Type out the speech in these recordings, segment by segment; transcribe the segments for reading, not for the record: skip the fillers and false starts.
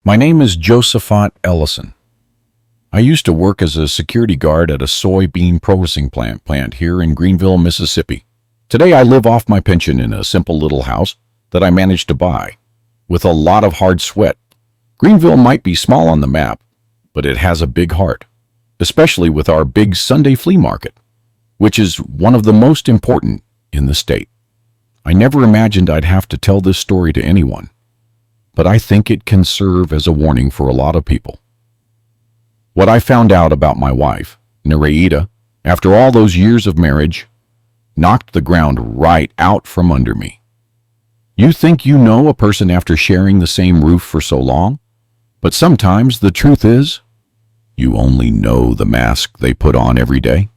My name is Josephat Ellison. I used to work as a security guard at a soybean processing plant here in Greenville, Mississippi. Today I live off my pension in a simple little house that I managed to buy, with a lot of hard sweat. Greenville might be small on the map, but it has a big heart, especially with our big Sunday flea market, which is one of the most important in the state. I never imagined I'd have to tell this story to anyone, but I think it can serve as a warning for a lot of people. What I found out about my wife, Nereida, after all those years of marriage, knocked the ground right out from under me. You think you know a person after sharing the same roof for so long, but sometimes the truth is, you only know the mask they put on every day.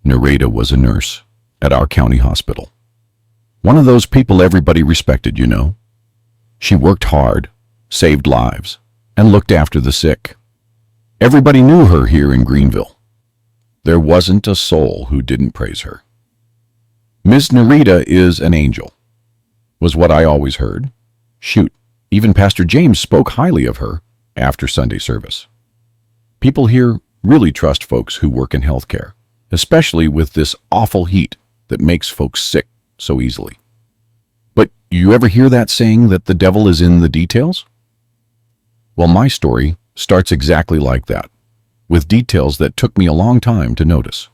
Nereida was a nurse at our county hospital. One of those people everybody respected, you know. She worked hard, saved lives, and looked after the sick. Everybody knew her here in Greenville. There wasn't a soul who didn't praise her. Ms. Nereida is an angel, was what I always heard. Shoot, even Pastor James spoke highly of her after Sunday service. People here really trust folks who work in healthcare, especially with this awful heat that makes folks sick so easily. But you ever hear that saying that the devil is in the details? Well, my story starts exactly like that, with details that took me a long time to notice.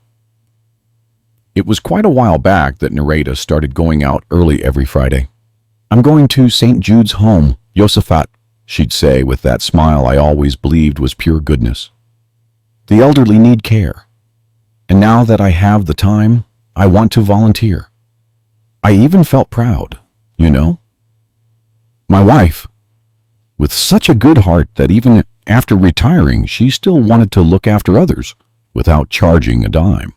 It was quite a while back that Nereida started going out early every Friday. "I'm going to St. Jude's home, Josephat," she'd say with that smile I always believed was pure goodness. "The elderly need care, and now that I have the time, I want to volunteer." I even felt proud, you know. My wife, with such a good heart that even after retiring, she still wanted to look after others without charging a dime.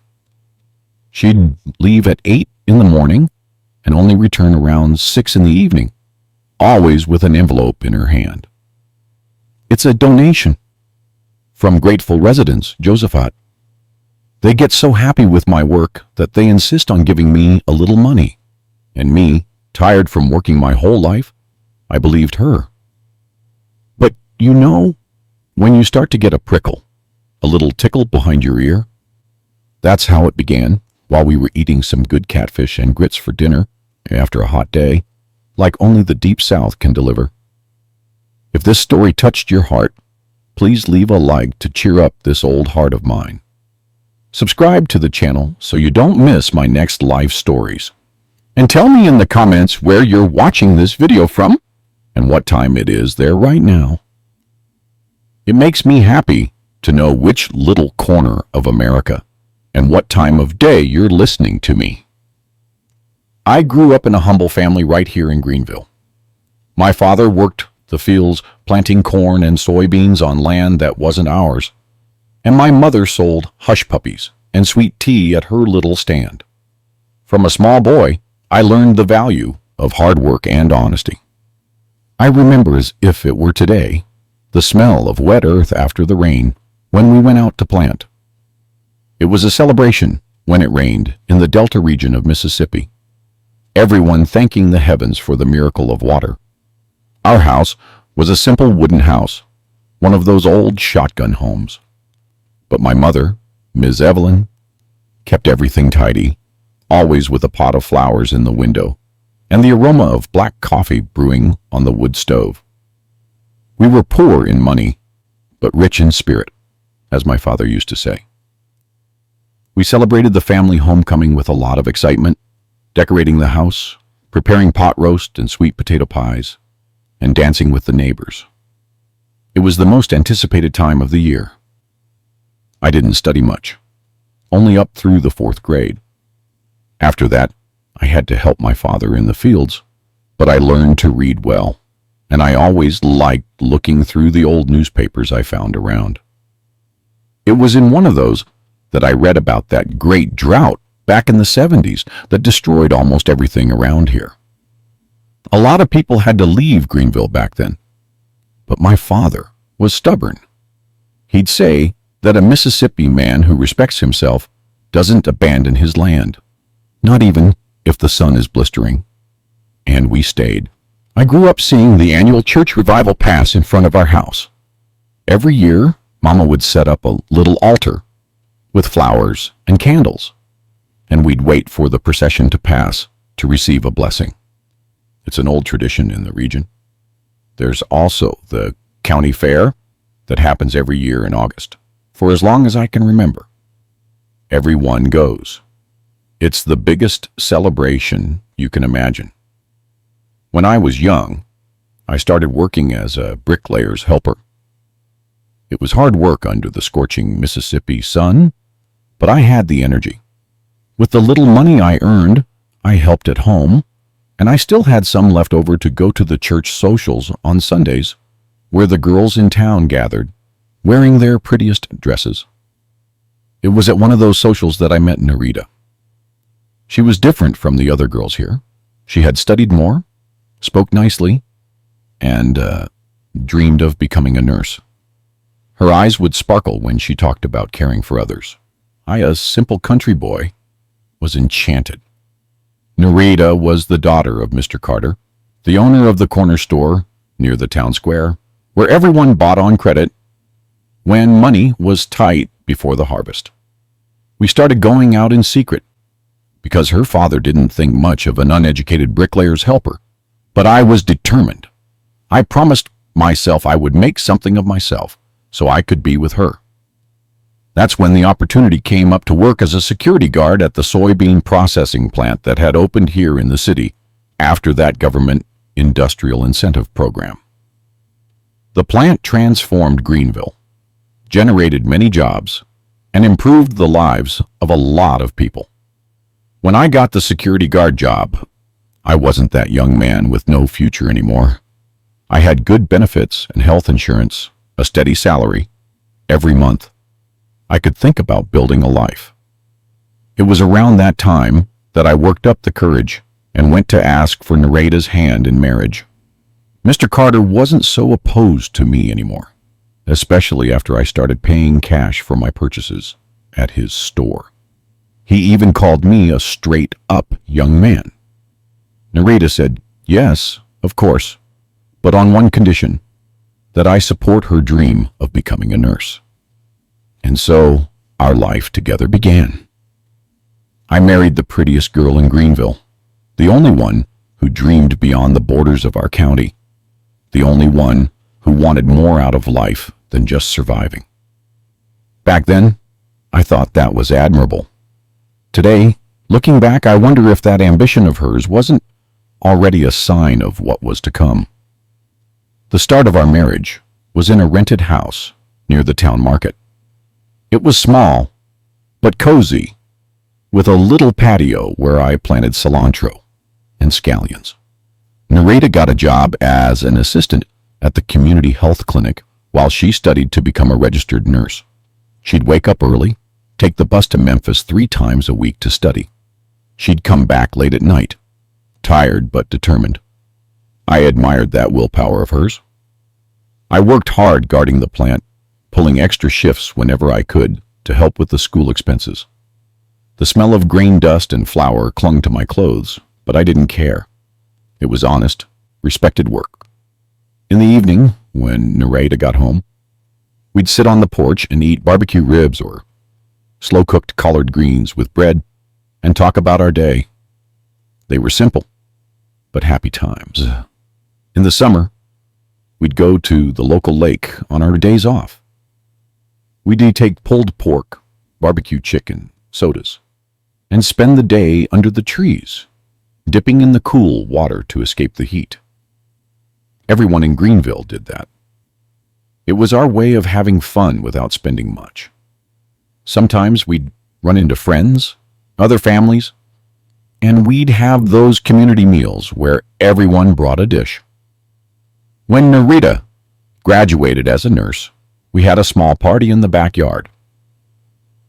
She'd leave at 8 in the morning and only return around 6 in the evening, always with an envelope in her hand. "It's a donation from grateful residents, Josephat. They get so happy with my work that they insist on giving me a little money. And me, tired from working my whole life, I believed her. But you know, when you start to get a prickle, a little tickle behind your ear, that's how it began while we were eating some good catfish and grits for dinner after a hot day, like only the Deep South can deliver. If this story touched your heart, please leave a like to cheer up this old heart of mine. Subscribe to the channel so you don't miss my next life stories. And tell me in the comments where you're watching this video from and what time it is there right now. It makes me happy to know which little corner of America and what time of day you're listening to me. I grew up in a humble family right here in Greenville. My father worked the fields planting corn and soybeans on land that wasn't ours, and my mother sold hush puppies and sweet tea at her little stand. From a small boy, I learned the value of hard work and honesty. I remember as if it were today the smell of wet earth after the rain when we went out to plant. It was a celebration when it rained in the Delta region of Mississippi, everyone thanking the heavens for the miracle of water. Our house was a simple wooden house, one of those old shotgun homes. But my mother, Ms. Evelyn, kept everything tidy, always with a pot of flowers in the window and the aroma of black coffee brewing on the wood stove. We were poor in money, but rich in spirit, as my father used to say. We celebrated the family homecoming with a lot of excitement, decorating the house, preparing pot roast and sweet potato pies, and dancing with the neighbors. It was the most anticipated time of the year. I didn't study much, only up through the 4th grade. After that, I had to help my father in the fields, but I learned to read well, and I always liked looking through the old newspapers I found around. It was in one of those that I read about that great drought back in the 70s that destroyed almost everything around here. A lot of people had to leave Greenville back then, but my father was stubborn. He'd say that a Mississippi man who respects himself doesn't abandon his land, not even if the sun is blistering. And we stayed. I grew up seeing the annual church revival pass in front of our house. Every year, Mama would set up a little altar with flowers and candles, and we'd wait for the procession to pass to receive a blessing. It's an old tradition in the region. There's also the county fair that happens every year in August, for as long as I can remember. Everyone goes. It's the biggest celebration you can imagine. When I was young, I started working as a bricklayer's helper. It was hard work under the scorching Mississippi sun, but I had the energy. With the little money I earned, I helped at home, and I still had some left over to go to the church socials on Sundays, where the girls in town gathered, wearing their prettiest dresses. It was at one of those socials that I met Narita. She was different from the other girls here. She had studied more, spoke nicely, and dreamed of becoming a nurse. Her eyes would sparkle when she talked about caring for others. I, a simple country boy, was enchanted. Narita was the daughter of Mr. Carter, the owner of the corner store near the town square, where everyone bought on credit when money was tight before the harvest. We started going out in secret because her father didn't think much of an uneducated bricklayer's helper. But I was determined. I promised myself I would make something of myself so I could be with her. That's when the opportunity came up to work as a security guard at the soybean processing plant that had opened here in the city after that government industrial incentive program. The plant transformed Greenville, generated many jobs, and improved the lives of a lot of people. When I got the security guard job, I wasn't that young man with no future anymore. I had good benefits and health insurance, a steady salary, every month. I could think about building a life. It was around that time that I worked up the courage and went to ask for Narita's hand in marriage. Mr. Carter wasn't so opposed to me anymore, especially after I started paying cash for my purchases at his store. He even called me a straight-up young man. Narita said, yes, of course, but on one condition, that I support her dream of becoming a nurse. And so our life together began. I married the prettiest girl in Greenville, the only one who dreamed beyond the borders of our county, the only one who wanted more out of life than just surviving. Back then, I thought that was admirable. Today, looking back, I wonder if that ambition of hers wasn't already a sign of what was to come. The start of our marriage was in a rented house near the town market. It was small, but cozy, with a little patio where I planted cilantro and scallions. Narita got a job as an assistant at the community health clinic while she studied to become a registered nurse. She'd wake up early, take the bus to Memphis 3 times a week to study. She'd come back late at night, tired but determined. I admired that willpower of hers. I worked hard guarding the plant, pulling extra shifts whenever I could to help with the school expenses. The smell of grain dust and flour clung to my clothes, but I didn't care. It was honest, respected work. In the evening, when Narita got home, we'd sit on the porch and eat barbecue ribs or slow-cooked collard greens with bread and talk about our day. They were simple, but happy times. In the summer, we'd go to the local lake on our days off. We'd take pulled pork, barbecue chicken, sodas, and spend the day under the trees, dipping in the cool water to escape the heat. Everyone in Greenville did that. It was our way of having fun without spending much. Sometimes we'd run into friends, other families, and we'd have those community meals where everyone brought a dish. When Narita graduated as a nurse, we had a small party in the backyard.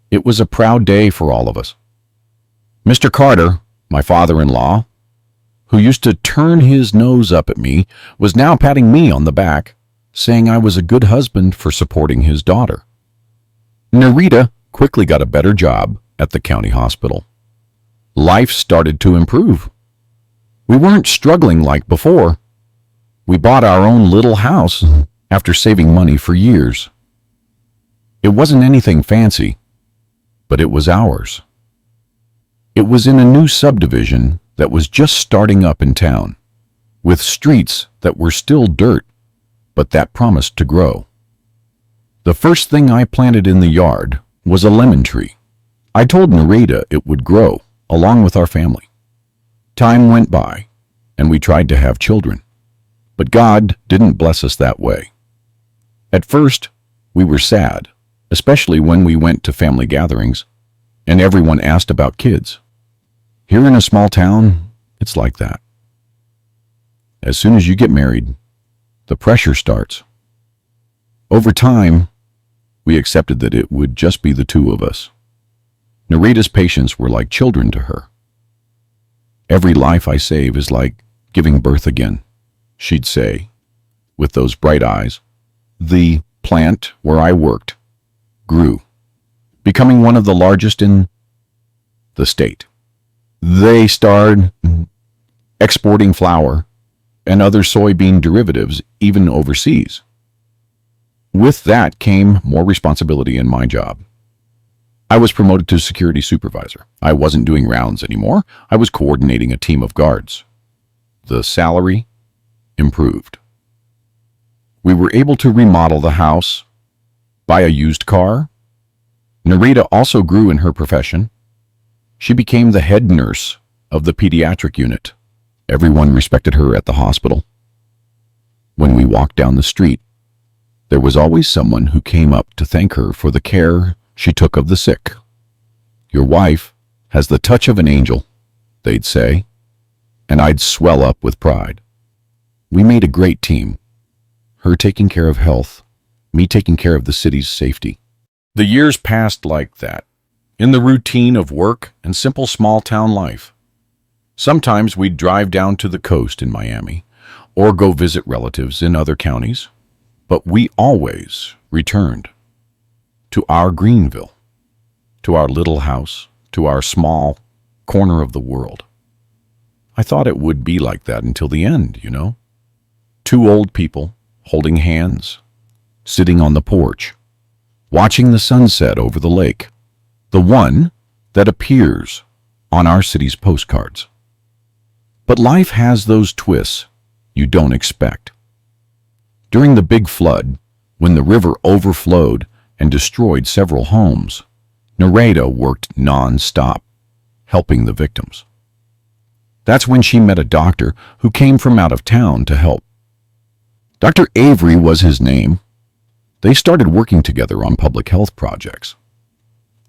It was a proud day for all of us. Mr. Carter, my father-in-law, who used to turn his nose up at me, was now patting me on the back, saying I was a good husband for supporting his daughter. Narita quickly got a better job at the county hospital. Life started to improve. We weren't struggling like before, We bought our own little house after saving money for years. It wasn't anything fancy, but it was ours. It was in a new subdivision that was just starting up in town, with streets that were still dirt, but that promised to grow. The first thing I planted in the yard was a lemon tree. I told Narita it would grow along with our family. Time went by, and we tried to have children, but God didn't bless us that way. At first, we were sad, especially when we went to family gatherings, and everyone asked about kids. Here in a small town, it's like that. As soon as you get married, the pressure starts. Over time, we accepted that it would just be the two of us. Narita's patients were like children to her. Every life I save is like giving birth again, she'd say, with those bright eyes. The plant where I worked grew, becoming one of the largest in the state. They started exporting flour and other soybean derivatives even overseas. With that came more responsibility in my job. I was promoted to security supervisor. I wasn't doing rounds anymore. I was coordinating a team of guards. The salary improved. We were able to remodel the house, buy a used car. Narita also grew in her profession. She became the head nurse of the pediatric unit. Everyone respected her at the hospital. When we walked down the street, there was always someone who came up to thank her for the care she took of the sick. Your wife has the touch of an angel, they'd say, and I'd swell up with pride. We made a great team. Her taking care of health, me taking care of the city's safety. The years passed like that, in the routine of work and simple small-town life. Sometimes we'd drive down to the coast in Miami or go visit relatives in other counties, but we always returned to our Greenville, to our little house, to our small corner of the world. I thought it would be like that until the end, you know? Two old people holding hands, sitting on the porch, watching the sunset over the lake, the one that appears on our city's postcards. But life has those twists you don't expect. During the big flood, when the river overflowed and destroyed several homes, Narita worked non-stop, helping the victims. That's when she met a doctor who came from out of town to help. Dr. Avery was his name. They started working together on public health projects.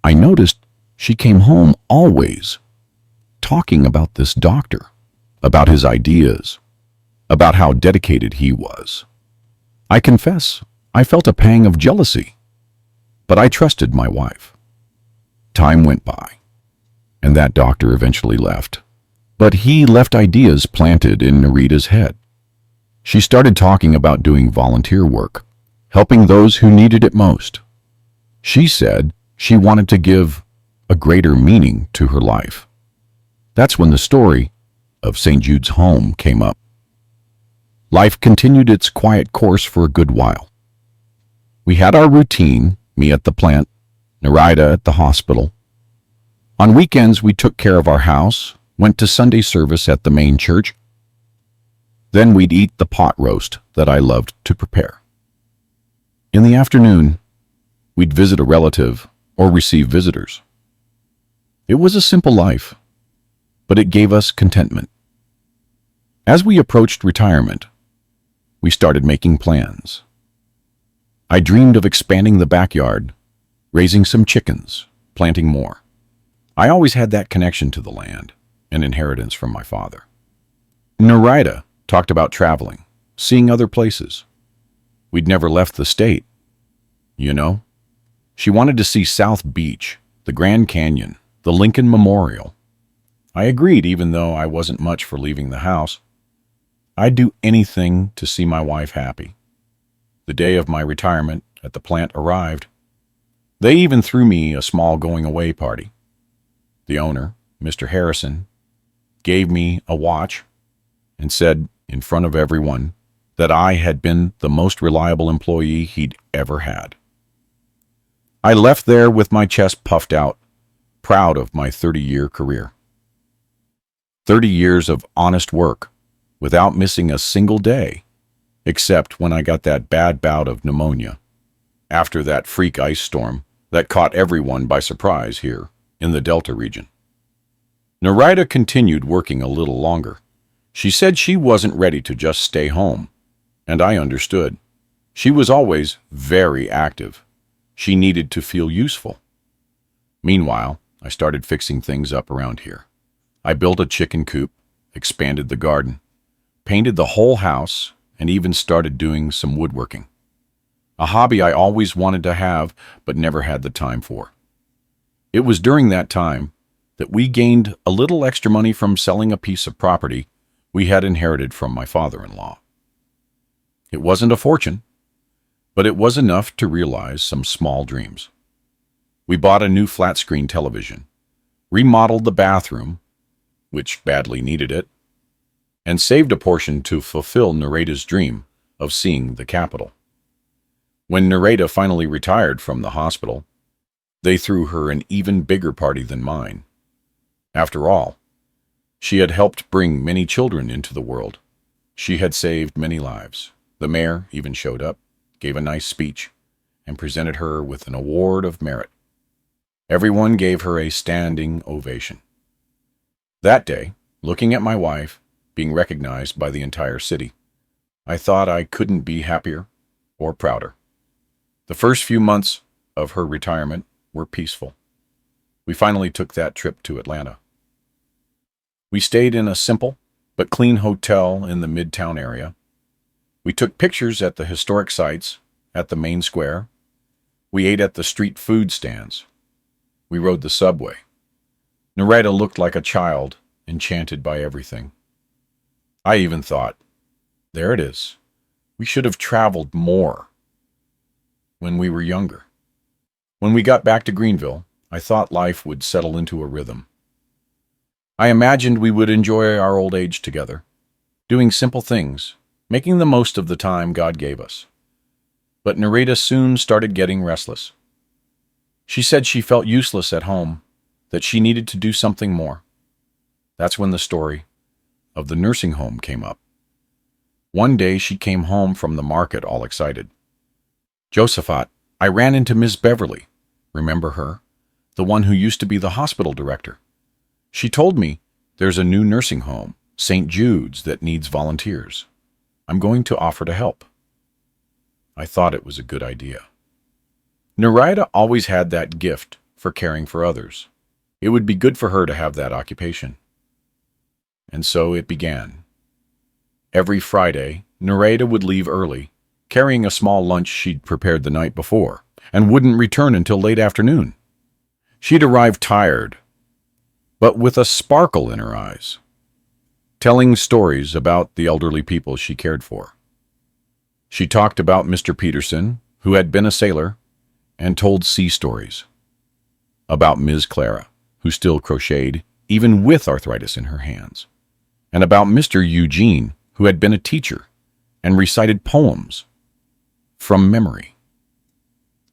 I noticed she came home always talking about this doctor, about his ideas, about how dedicated he was. I confess, I felt a pang of jealousy, but I trusted my wife. Time went by, and that doctor eventually left. But he left ideas planted in Narita's head. She started talking about doing volunteer work, helping those who needed it most. She said she wanted to give a greater meaning to her life. That's when the story of St. Jude's Home came up. Life continued its quiet course for a good while. We had our routine, me at the plant, Narita at the hospital. On weekends, we took care of our house, went to Sunday service at the main church. Then we'd eat the pot roast that I loved to prepare. In the afternoon, we'd visit a relative or receive visitors. It was a simple life, but it gave us contentment. As we approached retirement, we started making plans. I dreamed of expanding the backyard, raising some chickens, planting more. I always had that connection to the land, an inheritance from my father. Narita talked about traveling, seeing other places. We'd never left the state, you know? She wanted to see South Beach, the Grand Canyon, the Lincoln Memorial. I agreed, even though I wasn't much for leaving the house. I'd do anything to see my wife happy. The day of my retirement at the plant arrived. They even threw me a small going-away party. The owner, Mr. Harrison, gave me a watch and said in front of everyone, that I had been the most reliable employee he'd ever had. I left there with my chest puffed out, proud of my 30-year career. 30 years of honest work, without missing a single day, except when I got that bad bout of pneumonia, after that freak ice storm that caught everyone by surprise here in the Delta region. Narita continued working a little longer. She said she wasn't ready to just stay home, and I understood. She was always very active. She needed to feel useful. Meanwhile, I started fixing things up around here. I built a chicken coop, expanded the garden, painted the whole house, and even started doing some woodworking. A hobby I always wanted to have, but never had the time for. It was during that time that we gained a little extra money from selling a piece of property we had inherited from my father-in-law. It wasn't a fortune, but it was enough to realize some small dreams. We bought a new flat-screen television, remodeled the bathroom, which badly needed it, and saved a portion to fulfill Narita's dream of seeing the Capitol. When Narita finally retired from the hospital, they threw her an even bigger party than mine. After all, she had helped bring many children into the world. She had saved many lives. The mayor even showed up, gave a nice speech, and presented her with an award of merit. Everyone gave her a standing ovation. That day, looking at my wife being recognized by the entire city, I thought I couldn't be happier or prouder. The first few months of her retirement were peaceful. We finally took that trip to Atlanta. We stayed in a simple but clean hotel in the Midtown area. We took pictures at the historic sites at the main square. We ate at the street food stands. We rode the subway. Narita looked like a child, enchanted by everything. I even thought, there it is. We should have traveled more when we were younger. When we got back to Greenville, I thought life would settle into a rhythm. I imagined we would enjoy our old age together, doing simple things, making the most of the time God gave us. But Narita soon started getting restless. She said she felt useless at home, that she needed to do something more. That's when the story of the nursing home came up. One day she came home from the market all excited. "Josephat, I ran into Miss Beverly. Remember her? The one who used to be the hospital director. She told me there's a new nursing home, St. Jude's, that needs volunteers. I'm going to offer to help." I thought it was a good idea. Narita always had that gift for caring for others. It would be good for her to have that occupation. And so it began. Every Friday, Narita would leave early, carrying a small lunch she'd prepared the night before, and wouldn't return until late afternoon. She'd arrive tired, but with a sparkle in her eyes, telling stories about the elderly people she cared for. She talked about Mr. Peterson, who had been a sailor, and told sea stories. About Ms. Clara, who still crocheted, even with arthritis in her hands. And about Mr. Eugene, who had been a teacher and recited poems from memory.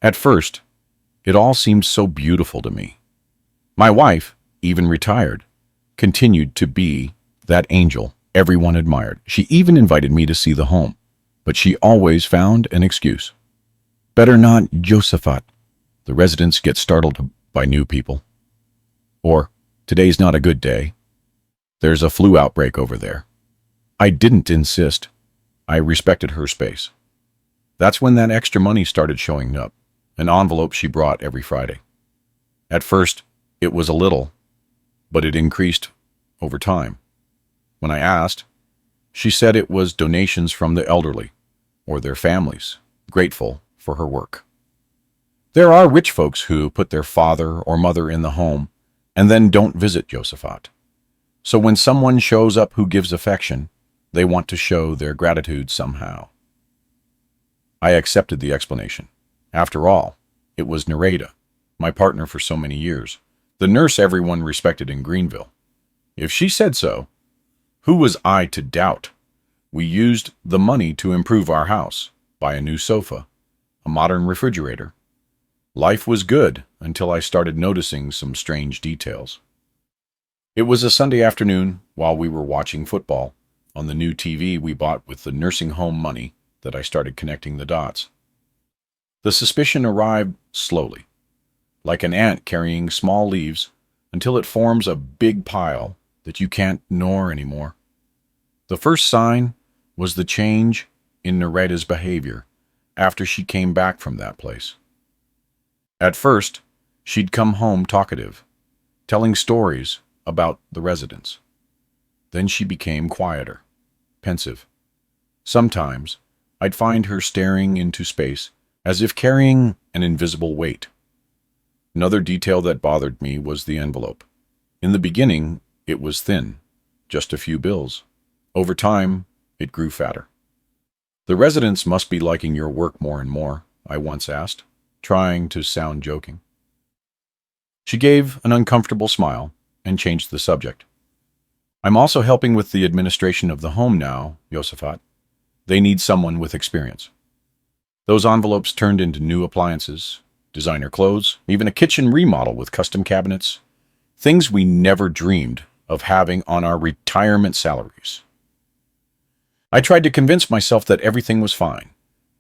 At first, it all seemed so beautiful to me. My wife, even retired, continued to be that angel everyone admired. She even invited me to see the home, but she always found an excuse. "Better not, Josephat. The residents get startled by new people." Or, "Today's not a good day. There's a flu outbreak over there." I didn't insist. I respected her space. That's when that extra money started showing up, an envelope she brought every Friday. At first, it was a little, but it increased over time. When I asked, she said it was donations from the elderly or their families, grateful for her work. There are rich folks who put their father or mother in the home and then don't visit Josephat. So when someone shows up who gives affection, they want to show their gratitude somehow. I accepted the explanation. After all, it was Narita, my partner for so many years, the nurse everyone respected in Greenville. If she said so, who was I to doubt? We used the money to improve our house, buy a new sofa, a modern refrigerator. Life was good until I started noticing some strange details. It was a Sunday afternoon while we were watching football. On the new TV we bought with the nursing home money that I started connecting the dots. The suspicion arrived slowly, like an ant carrying small leaves, until it forms a big pile that you can't ignore anymore. The first sign was the change in Nereda's behavior after she came back from that place. At first, she'd come home talkative, telling stories about the residents. Then she became quieter, pensive. Sometimes, I'd find her staring into space, as if carrying an invisible weight. Another detail that bothered me was the envelope. In the beginning, it was thin, just a few bills. Over time, it grew fatter. "The residents must be liking your work more and more," I once asked, trying to sound joking. She gave an uncomfortable smile and changed the subject. "I'm also helping with the administration of the home now, Josaphat. They need someone with experience." Those envelopes turned into new appliances, designer clothes, even a kitchen remodel with custom cabinets. Things we never dreamed of having on our retirement salaries. I tried to convince myself that everything was fine,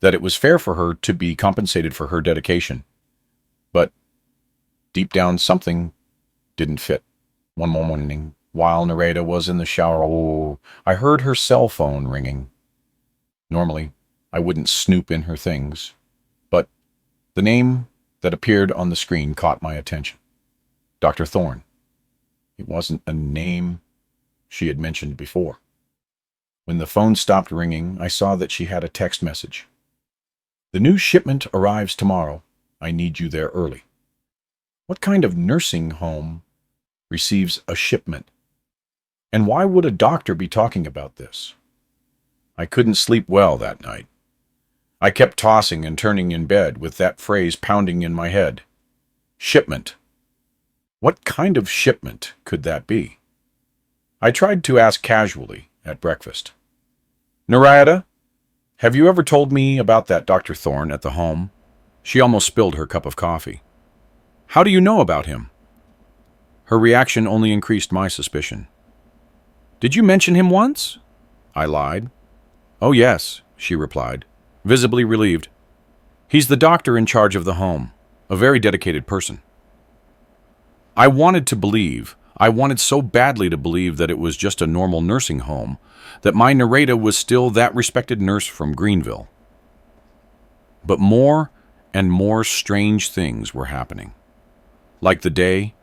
that it was fair for her to be compensated for her dedication. But deep down, something didn't fit. One morning, while Nereda was in the shower, I heard her cell phone ringing. Normally, I wouldn't snoop in her things, but the name that appeared on the screen caught my attention. Dr. Thorne. It wasn't a name she had mentioned before. When the phone stopped ringing, I saw that she had a text message. "The new shipment arrives tomorrow. I need you there early." What kind of nursing home receives a shipment? And why would a doctor be talking about this? I couldn't sleep well that night. I kept tossing and turning in bed with that phrase pounding in my head. Shipment. What kind of shipment could that be? I tried to ask casually at breakfast. "Nereda, have you ever told me about that Dr. Thorne at the home?" She almost spilled her cup of coffee. "How do you know about him?" Her reaction only increased my suspicion. "Did you mention him once?" I lied. "Oh yes," she replied, visibly relieved. "He's the doctor in charge of the home, a very dedicated person." I wanted so badly to believe that it was just a normal nursing home, that my Nereda was still that respected nurse from Greenville. But more and more strange things were happening. Like the day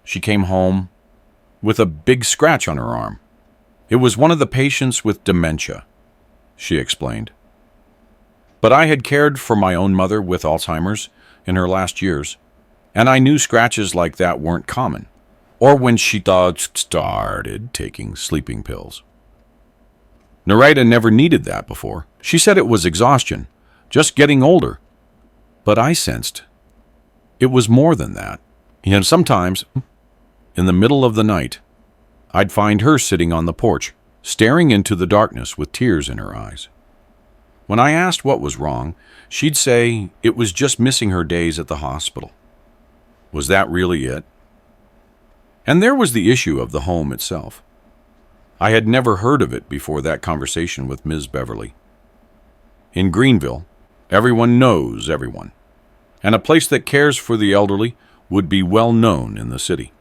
she came home with a big scratch on her arm. It was one of the patients with dementia, she explained. But I had cared for my own mother with Alzheimer's in her last years, and I knew scratches like that weren't common, or when she started taking sleeping pills. Nereda never needed that before. She said it was exhaustion, just getting older. But I sensed it was more than that. And sometimes, in the middle of the night, I'd find her sitting on the porch, staring into the darkness with tears in her eyes. When I asked what was wrong, she'd say it was just missing her days at the hospital. Was that really it? And there was the issue of the home itself. I had never heard of it before that conversation with Ms. Beverly. In Greenville, everyone knows everyone, and a place that cares for the elderly would be well known in the city.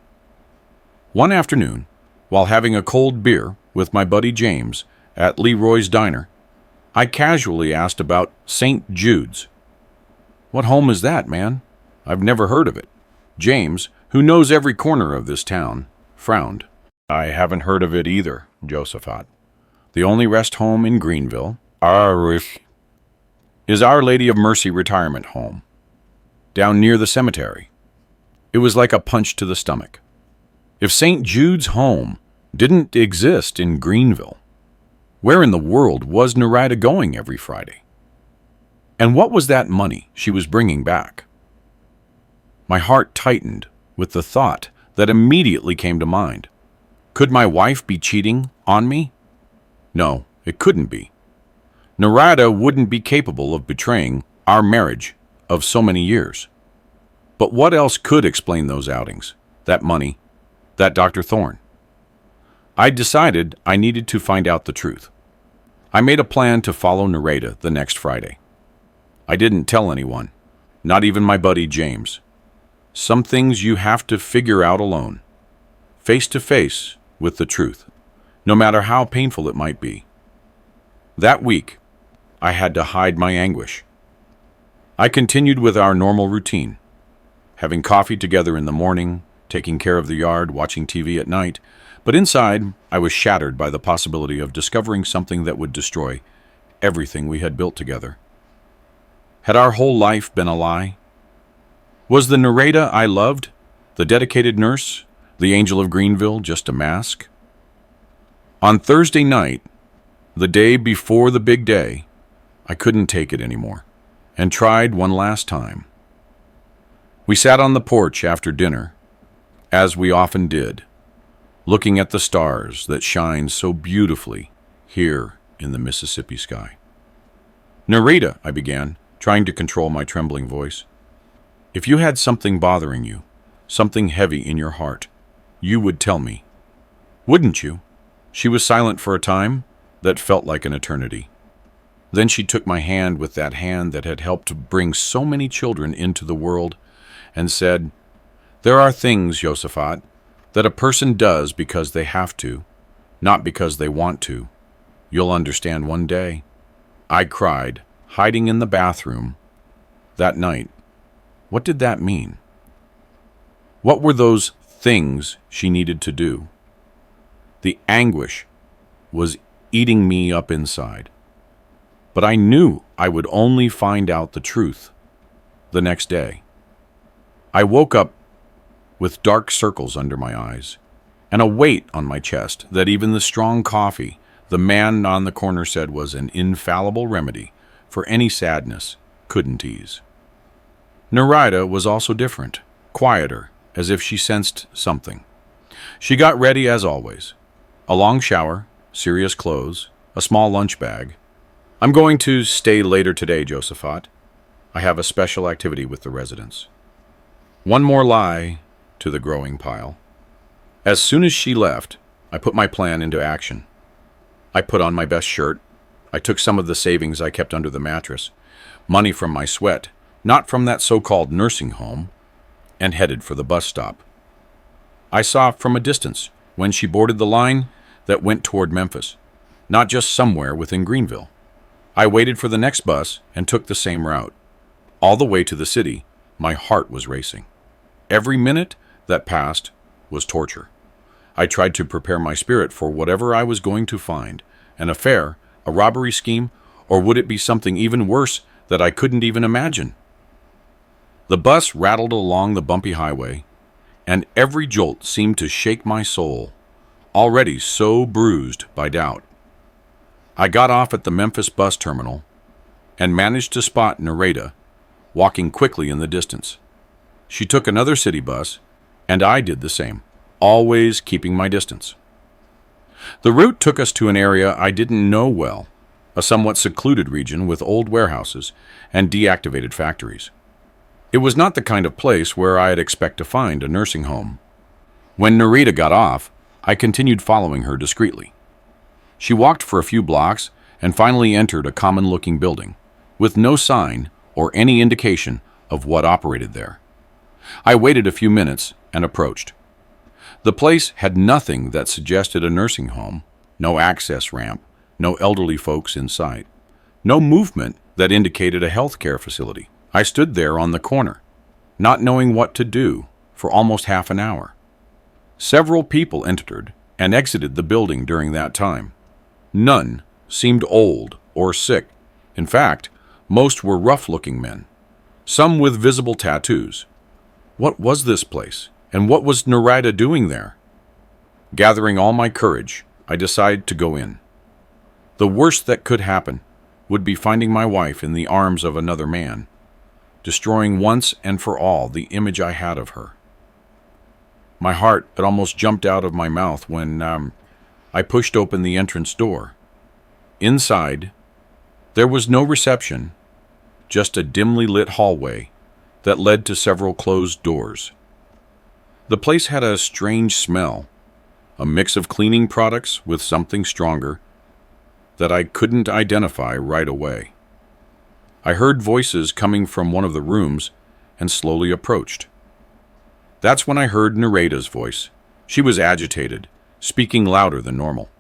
One afternoon, while having a cold beer with my buddy James at Leroy's Diner, I casually asked about St. Jude's. "What home is that, man? I've never heard of it." James, who knows every corner of this town, frowned. "I haven't heard of it either, Josaphat. The only rest home in Greenville is Our Lady of Mercy Retirement Home, down near the cemetery." It was like a punch to the stomach. If St. Jude's home didn't exist in Greenville, where in the world was Nereda going every Friday? And what was that money she was bringing back? My heart tightened with the thought that immediately came to mind. Could my wife be cheating on me? No, It couldn't be. Narada wouldn't be capable of betraying our marriage of so many years. But what else could explain those outings? That money, that Dr. Thorne. I decided I needed to find out the truth. I made a plan to follow Narada the next Friday. I didn't tell anyone, not even my buddy James. Some things you have to figure out alone, face to face with the truth, no matter how painful it might be. That week, I had to hide my anguish. I continued with our normal routine, having coffee together in the morning, taking care of the yard, watching TV at night, but inside I was shattered by the possibility of discovering something that would destroy everything we had built together. Had our whole life been a lie? Was the Narada I loved, the dedicated nurse, the angel of Greenville, just a mask? On Thursday night, the day before the big day, I couldn't take it anymore, and tried one last time. We sat on the porch after dinner, as we often did, looking at the stars that shine so beautifully here in the Mississippi sky. Narada, I began, trying to control my trembling voice. If you had something bothering you, something heavy in your heart, you would tell me. Wouldn't you? She was silent for a time that felt like an eternity. Then she took my hand with that hand that had helped to bring so many children into the world and said, "There are things, Josaphat, that a person does because they have to, not because they want to. You'll understand one day." I cried, hiding in the bathroom. That night, what did that mean? What were those things she needed to do? The anguish was eating me up inside. But I knew I would only find out the truth the next day. I woke up with dark circles under my eyes and a weight on my chest that even the strong coffee the man on the corner said was an infallible remedy for any sadness couldn't ease. Narada was also different, quieter, as if she sensed something. She got ready as always. A long shower, serious clothes, a small lunch bag. "I'm going to stay later today, Josaphat. I have a special activity with the residents." One more lie to the growing pile. As soon as she left, I put my plan into action. I put on my best shirt. I took some of the savings I kept under the mattress, money from my sweat, not from that so-called nursing home, and headed for the bus stop. I saw from a distance, when she boarded the line, that went toward Memphis, not just somewhere within Greenville. I waited for the next bus and took the same route. All the way to the city, my heart was racing. Every minute that passed was torture. I tried to prepare my spirit for whatever I was going to find, an affair, a robbery scheme, or would it be something even worse that I couldn't even imagine? The bus rattled along the bumpy highway, and every jolt seemed to shake my soul, already so bruised by doubt. I got off at the Memphis bus terminal and managed to spot Narada walking quickly in the distance. She took another city bus, and I did the same, always keeping my distance. The route took us to an area I didn't know well, a somewhat secluded region with old warehouses and deactivated factories. It was not the kind of place where I'd expect to find a nursing home. When Narada got off, I continued following her discreetly. She walked for a few blocks and finally entered a common-looking building, with no sign or any indication of what operated there. I waited a few minutes and approached. The place had nothing that suggested a nursing home, no access ramp, no elderly folks in sight, no movement that indicated a healthcare facility. I stood there on the corner, not knowing what to do, for almost half an hour. Several people entered and exited the building during that time. None seemed old or sick. In fact, most were rough-looking men, some with visible tattoos. What was this place, and what was Narada doing there? Gathering all my courage, I decided to go in. The worst that could happen would be finding my wife in the arms of another man, destroying once and for all the image I had of her. My heart had almost jumped out of my mouth when I pushed open the entrance door. Inside, there was no reception, just a dimly lit hallway that led to several closed doors. The place had a strange smell, a mix of cleaning products with something stronger that I couldn't identify right away. I heard voices coming from one of the rooms and slowly approached. That's when I heard Nereida's voice. She was agitated, speaking louder than normal.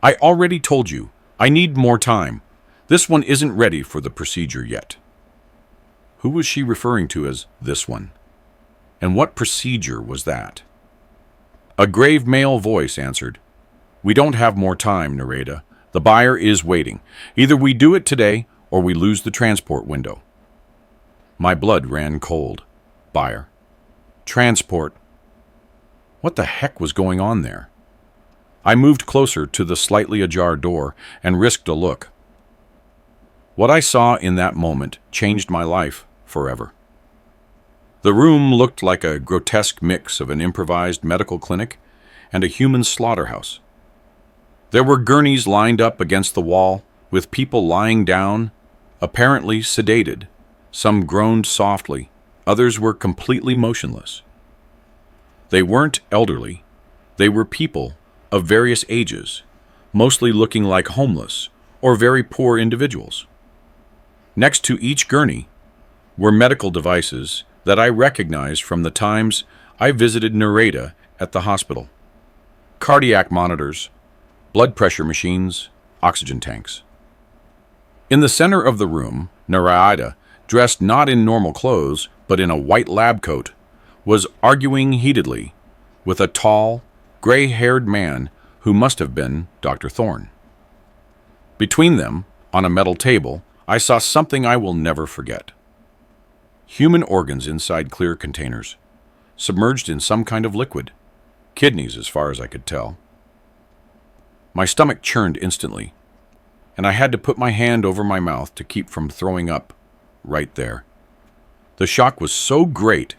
I already told you, I need more time. This one isn't ready for the procedure yet. Who was she referring to as this one? And what procedure was that? A grave male voice answered, "We don't have more time, Nereida. The buyer is waiting. Either we do it today or we lose the transport window." My blood ran cold. Buyer. Transport. What the heck was going on there? I moved closer to the slightly ajar door and risked a look. What I saw in that moment changed my life forever. The room looked like a grotesque mix of an improvised medical clinic and a human slaughterhouse. There were gurneys lined up against the wall, with people lying down, apparently sedated. Some groaned softly, others were completely motionless. They weren't elderly, they were people of various ages, mostly looking like homeless or very poor individuals. Next to each gurney were medical devices that I recognized from the times I visited Nereida at the hospital. Cardiac monitors, blood pressure machines, oxygen tanks. In the center of the room, Nereida, dressed not in normal clothes but in a white lab coat, was arguing heatedly with a tall, gray-haired man who must have been Dr. Thorne. Between them, on a metal table, I saw something I will never forget. Human organs inside clear containers, submerged in some kind of liquid. Kidneys, as far as I could tell. My stomach churned instantly, and I had to put my hand over my mouth to keep from throwing up right there. The shock was so great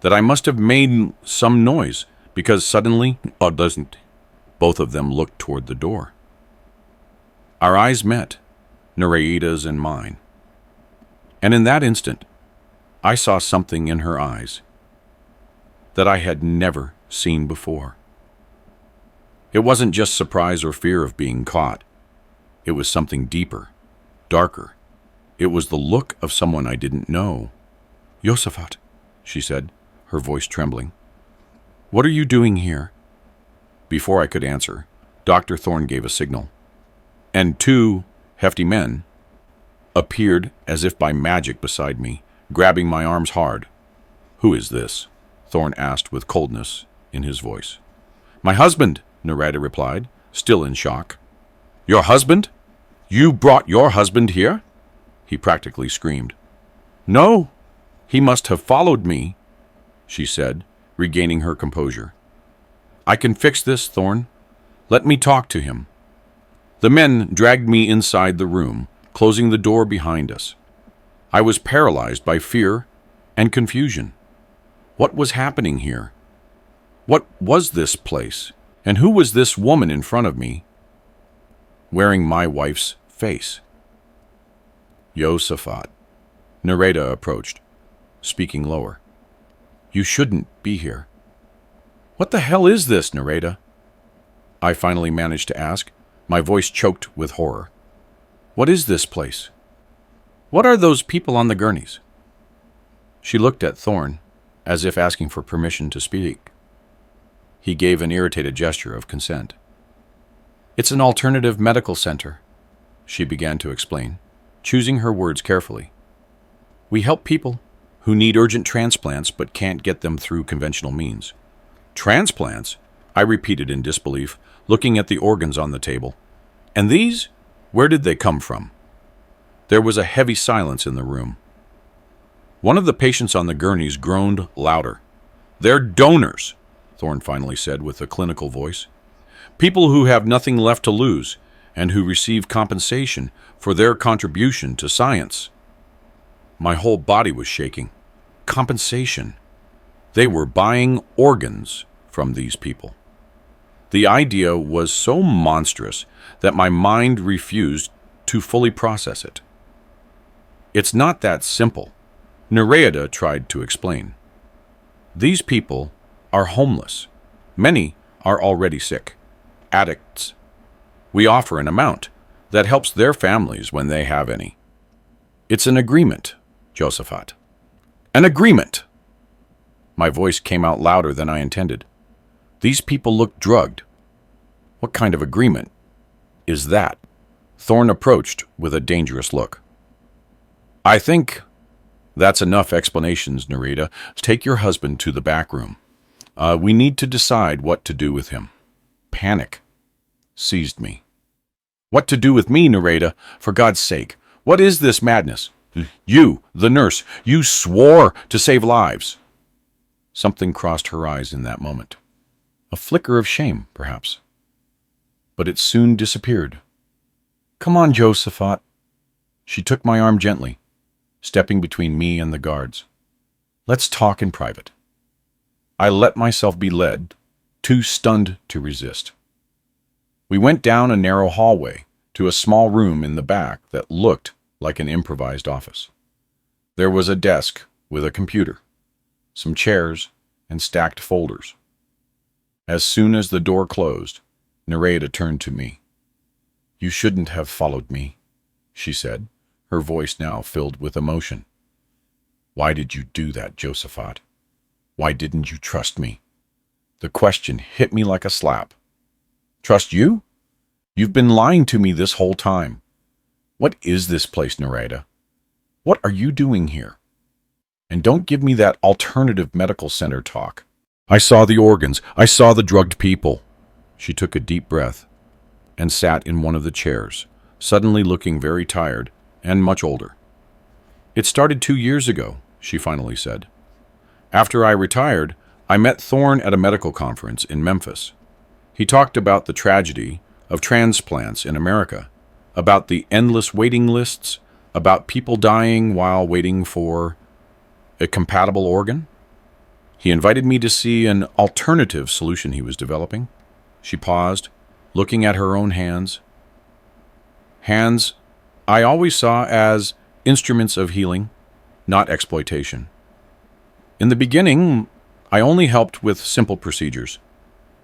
that I must have made some noise, because suddenly, both of them looked toward the door. Our eyes met, Nereida's and mine. And in that instant, I saw something in her eyes that I had never seen before. It wasn't just surprise or fear of being caught. It was something deeper, darker. It was the look of someone I didn't know. "Yosafat," she said, her voice trembling. "What are you doing here?" Before I could answer, Dr. Thorne gave a signal, and two hefty men appeared as if by magic beside me, grabbing my arms hard. "Who is this?" Thorne asked with coldness in his voice. "My husband," Nereida replied, still in shock. "Your husband? You brought your husband here?" he practically screamed. "No, he must have followed me," she said, regaining her composure. "I can fix this, Thorne. Let me talk to him." The men dragged me inside the room, closing the door behind us. I was paralyzed by fear and confusion. What was happening here? What was this place? And who was this woman in front of me, wearing my wife's face? "Yosafat," Nereida approached, speaking lower. "You shouldn't be here." "What the hell is this, Nereida?" I finally managed to ask, my voice choked with horror. "What is this place? What are those people on the gurneys?" She looked at Thorne, as if asking for permission to speak. He gave an irritated gesture of consent. "It's an alternative medical center," she began to explain, choosing her words carefully. "We help people who need urgent transplants but can't get them through conventional means." "Transplants?" I repeated in disbelief, looking at the organs on the table. "And these? Where did they come from?" There was a heavy silence in the room. One of the patients on the gurneys groaned louder. "They're donors," Thorne finally said with a clinical voice. "People who have nothing left to lose and who receive compensation for their contribution to science." My whole body was shaking. Compensation. They were buying organs from these people. The idea was so monstrous that my mind refused to fully process it. It's not that simple, Nereida tried to explain. These people are homeless. Many are already sick, addicts. We offer an amount that helps their families when they have any. It's an agreement, Josaphat. An agreement! My voice came out louder than I intended. These people look drugged. What kind of agreement is that? Thorn approached with a dangerous look. I think that's enough explanations, Nereida. Take your husband to the back room. We need to decide what to do with him. Panic seized me. What to do with me, Nereida? For God's sake, what is this madness? You, the nurse, you swore to save lives. Something crossed her eyes in that moment. A flicker of shame, perhaps. But it soon disappeared. Come on, Josaphat. She took my arm gently, stepping between me and the guards. Let's talk in private. I let myself be led, too stunned to resist. We went down a narrow hallway to a small room in the back that looked like an improvised office. There was a desk with a computer, some chairs, and stacked folders. As soon as the door closed, Nereida turned to me. You shouldn't have followed me, she said, her voice now filled with emotion. Why did you do that, Josaphat? Why didn't you trust me? The question hit me like a slap. Trust you? You've been lying to me this whole time. What is this place, Nereida? What are you doing here? And don't give me that alternative medical center talk. I saw the organs. I saw the drugged people. She took a deep breath and sat in one of the chairs, suddenly looking very tired and much older. It started 2 years ago, she finally said. After I retired, I met Thorn at a medical conference in Memphis. He talked about the tragedy of transplants in America, about the endless waiting lists, about people dying while waiting for a compatible organ. He invited me to see an alternative solution he was developing. She paused, looking at her own hands. Hands I always saw as instruments of healing, not exploitation. In the beginning, I only helped with simple procedures,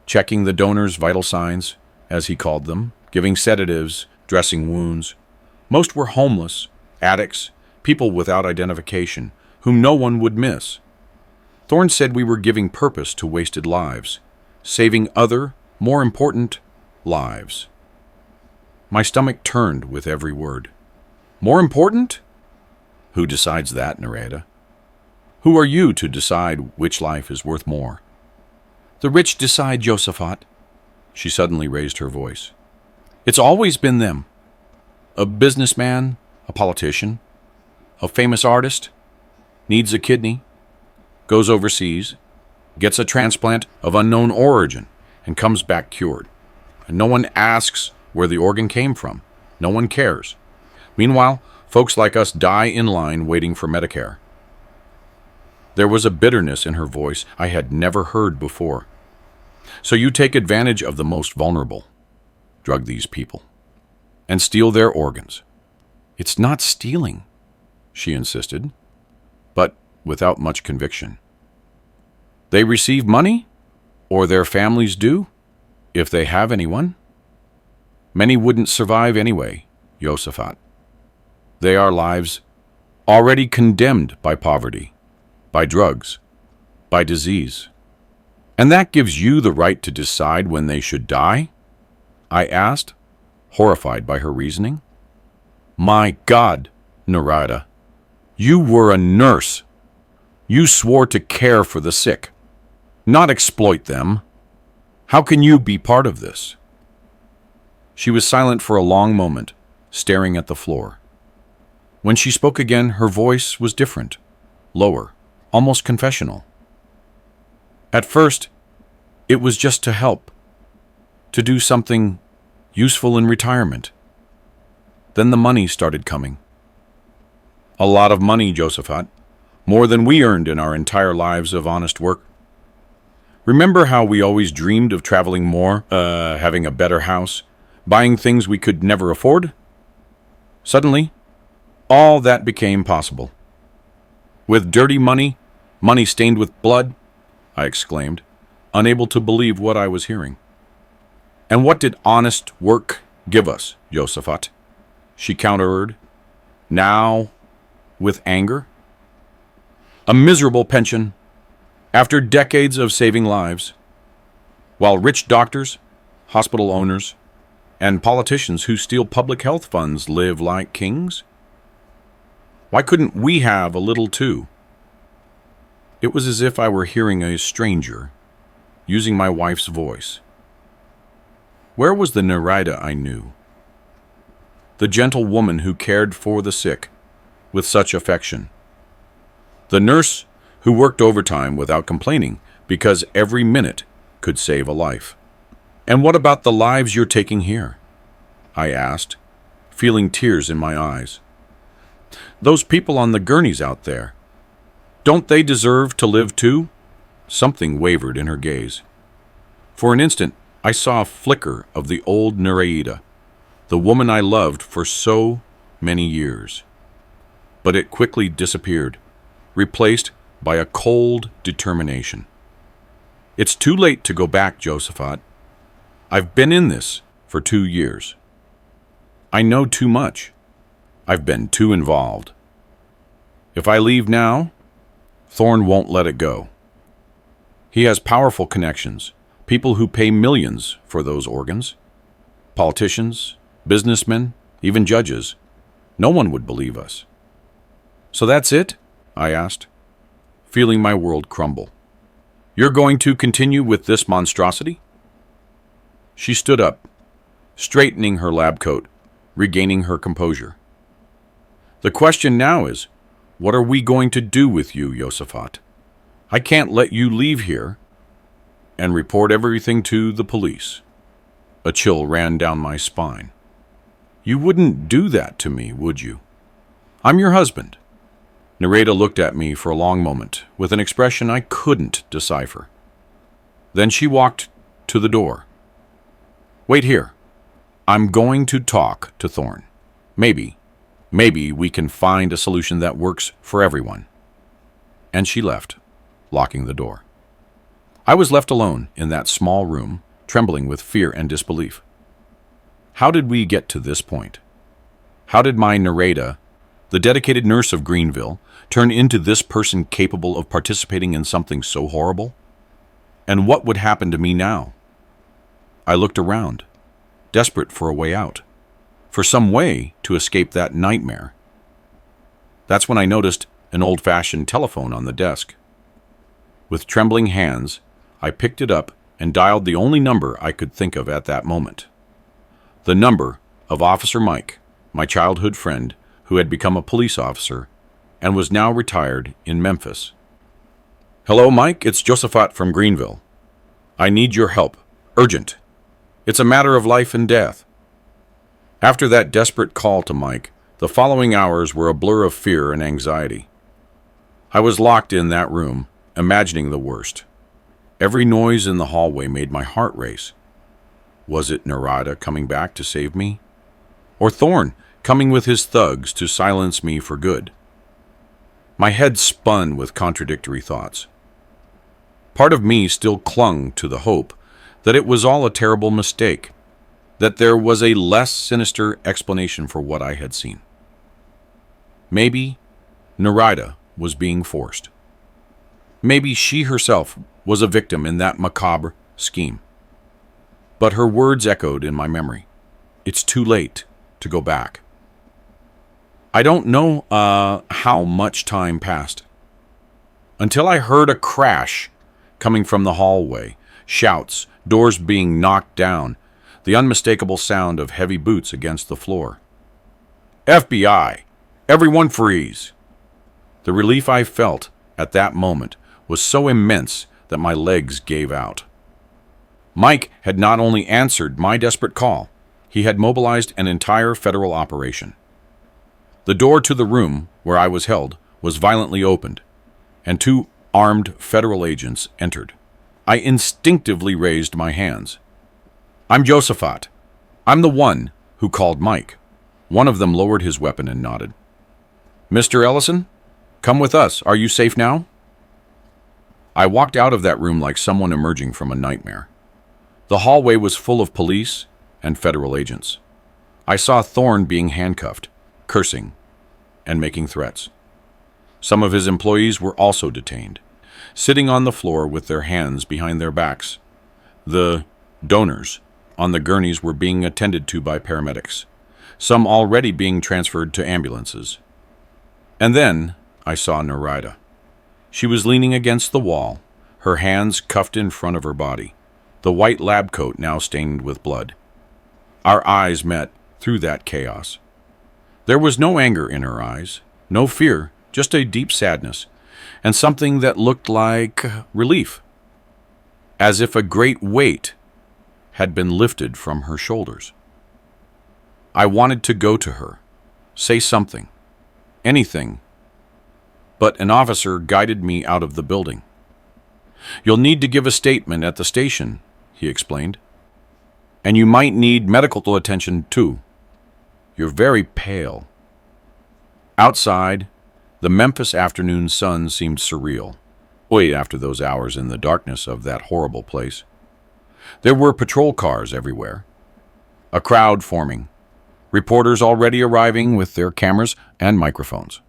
checking the donor's vital signs, as he called them, giving sedatives, dressing wounds. Most were homeless, addicts, people without identification, whom no one would miss. Thorn said we were giving purpose to wasted lives, saving other, more important, lives. My stomach turned with every word. More important? Who decides that, Nereida? Who are you to decide which life is worth more? The rich decide, Josaphat. She suddenly raised her voice. It's always been them. A businessman, a politician, a famous artist, needs a kidney, goes overseas, gets a transplant of unknown origin, and comes back cured. And no one asks where the organ came from. No one cares. Meanwhile, folks like us die in line waiting for Medicare. There was a bitterness in her voice I had never heard before. So you take advantage of the most vulnerable, drug these people, and steal their organs. It's not stealing, she insisted, but without much conviction. They receive money, or their families do, if they have anyone. Many wouldn't survive anyway, Josaphat. They are lives already condemned by poverty, by drugs, by disease. And that gives you the right to decide when they should die? I asked, horrified by her reasoning. My God, Nereida, you were a nurse. You swore to care for the sick, not exploit them. How can you be part of this? She was silent for a long moment, staring at the floor. When she spoke again, her voice was different, lower, almost confessional. At first, it was just to help, to do something useful in retirement. Then the money started coming. A lot of money, Josaphat, more than we earned in our entire lives of honest work. Remember how we always dreamed of traveling more, having a better house, buying things we could never afford? Suddenly, all that became possible. With dirty money, money stained with blood, I exclaimed, unable to believe what I was hearing. And what did honest work give us, Josaphat? She countered, now with anger. A miserable pension, after decades of saving lives, while rich doctors, hospital owners, and politicians who steal public health funds live like kings? Why couldn't we have a little too? It was as if I were hearing a stranger, using my wife's voice. Where was the Nereida I knew? The gentle woman who cared for the sick with such affection. The nurse who worked overtime without complaining because every minute could save a life. And what about the lives you're taking here? I asked, feeling tears in my eyes. Those people on the gurneys out there, don't they deserve to live too? Something wavered in her gaze. For an instant, I saw a flicker of the old Nereida, the woman I loved for so many years. But it quickly disappeared, replaced by a cold determination. It's too late to go back, Josaphat. I've been in this for 2 years. I know too much. I've been too involved. If I leave now, Thorn won't let it go. He has powerful connections, people who pay millions for those organs. Politicians, businessmen, even judges. No one would believe us. So that's it? I asked, feeling my world crumble. You're going to continue with this monstrosity? She stood up, straightening her lab coat, regaining her composure. The question now is, what are we going to do with you, Josaphat? I can't let you leave here and report everything to the police. A chill ran down my spine. You wouldn't do that to me, would you? I'm your husband. Nereida looked at me for a long moment with an expression I couldn't decipher. Then she walked to the door. Wait here. I'm going to talk to Thorn. Maybe we can find a solution that works for everyone. And she left, locking the door. I was left alone in that small room, trembling with fear and disbelief. How did we get to this point? How did my Nereida, the dedicated nurse of Greenville, turn into this person capable of participating in something so horrible? And what would happen to me now? I looked around, desperate for a way out, for some way to escape that nightmare. That's when I noticed an old-fashioned telephone on the desk. With trembling hands, I picked it up and dialed the only number I could think of at that moment. The number of Officer Mike, my childhood friend, who had become a police officer and was now retired in Memphis. Hello, Mike, it's Josaphat from Greenville. I need your help. Urgent. It's a matter of life and death. After that desperate call to Mike, the following hours were a blur of fear and anxiety. I was locked in that room, imagining the worst. Every noise in the hallway made my heart race. Was it Nereida coming back to save me? Or Thorn coming with his thugs to silence me for good? My head spun with contradictory thoughts. Part of me still clung to the hope that it was all a terrible mistake, that there was a less sinister explanation for what I had seen. Maybe Nereida was being forced. Maybe she herself was a victim in that macabre scheme. But her words echoed in my memory. It's too late to go back. I don't know how much time passed until I heard a crash coming from the hallway, shouts, doors being knocked down, the unmistakable sound of heavy boots against the floor. FBI! Everyone freeze! The relief I felt at that moment was so immense that my legs gave out. Mike had not only answered my desperate call, he had mobilized an entire federal operation. The door to the room where I was held was violently opened, and 2 armed federal agents entered. I instinctively raised my hands. I'm Josaphat. I'm the one who called Mike. One of them lowered his weapon and nodded. Mr. Ellison, come with us. Are you safe now? I walked out of that room like someone emerging from a nightmare. The hallway was full of police and federal agents. I saw Thorne being handcuffed, cursing, and making threats. Some of his employees were also detained, sitting on the floor with their hands behind their backs. The donors on the gurneys were being attended to by paramedics, some already being transferred to ambulances. And then I saw Nerida. She was leaning against the wall, her hands cuffed in front of her body, the white lab coat now stained with blood. Our eyes met through that chaos. There was no anger in her eyes, no fear, just a deep sadness, and something that looked like relief, as if a great weight had been lifted from her shoulders. I wanted to go to her, say something, anything, but an officer guided me out of the building. You'll need to give a statement at the station, he explained, and you might need medical attention too. You're very pale. Outside, the Memphis afternoon sun seemed surreal. Wait, after those hours in the darkness of that horrible place. There were patrol cars everywhere, a crowd forming, reporters already arriving with their cameras and microphones.